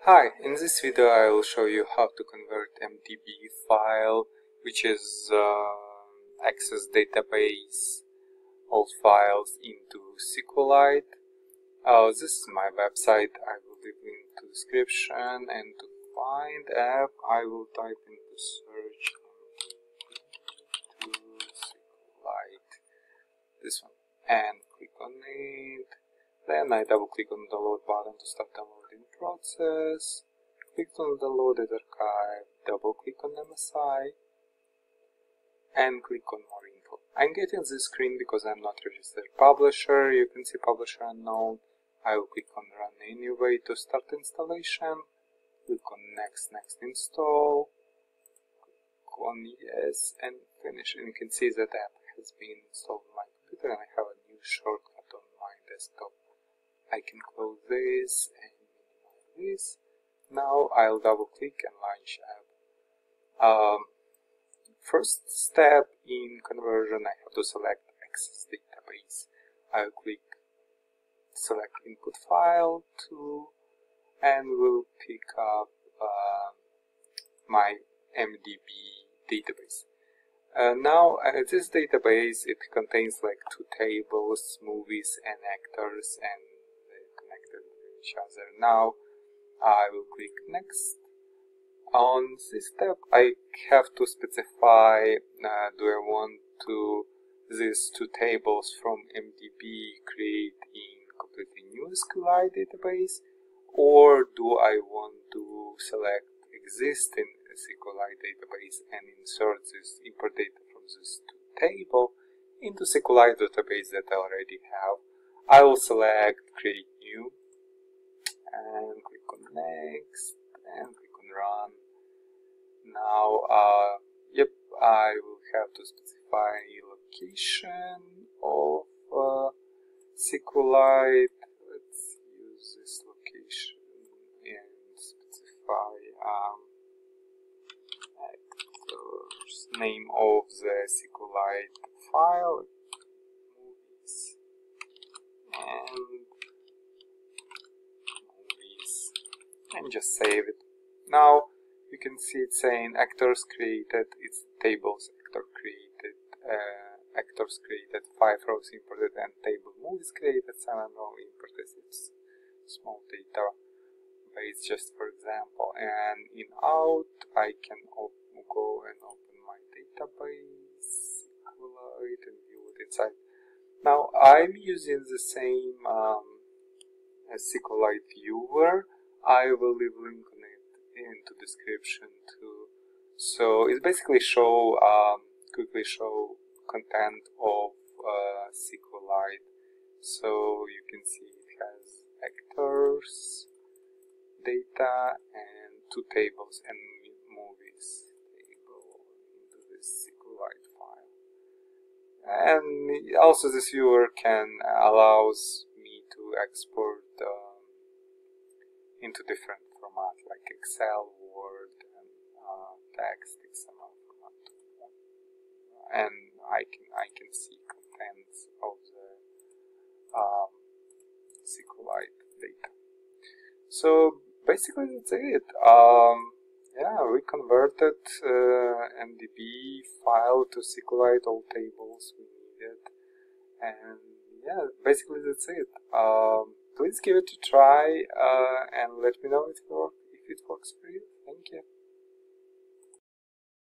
Hi, in this video I will show you how to convert mdb file, which is Access database, old files, into SQLite. This is my website. I will leave link to description, and to find app I will type into search to SQLite, this one, and click on it. Then I double click on the download button to start downloading process. Click on the loaded archive, double click on MSI, and click on more info. I'm getting this screen because I'm not registered publisher. You can see publisher unknown. I will click on run anyway to start installation. Click on next install. Click on yes and finish. And you can see that app has been installed on my computer, and I have a new shortcut on my desktop. I can close this and minimize this. Now I'll double click and launch app. First step in conversion, I have to select Access database. I'll click select input file to, and we'll pick up my mdb database. Now this database, it contains like two tables, movies and actors, and they're connected with each other. Now I will click next. On this step I have to specify do I want to these two tables from mdb create in completely new SQLite database, or do I want to select existing SQLite database and insert this import data from this table into SQLite database that I already have. I will select create new and click on next and click on run. Now I will have to specify location of SQLite. Let's use this location and specify name of the SQLite file, movies, and just save it. Now you can see it saying actors created, it's tables actor created, actors created, 5 rows imported, and table movies created, 7 rows imported. It's small data base just for example. And in out I can go and open my database, SQLite, and view it inside. Now I'm using the same SQLite viewer. I will leave link on it into description too. So it basically quickly show content of SQLite. So you can see it has actors, data, and two tables and movies table into this SQLite file. And also this viewer allows me to export into different format like Excel, Word, and text, XML format, and I can see contents of the SQLite data. So basically that's it. Yeah, we converted mdb file to SQLite, all tables we needed, and yeah, basically that's it. Please give it a try and let me know if it works for you. Thank you.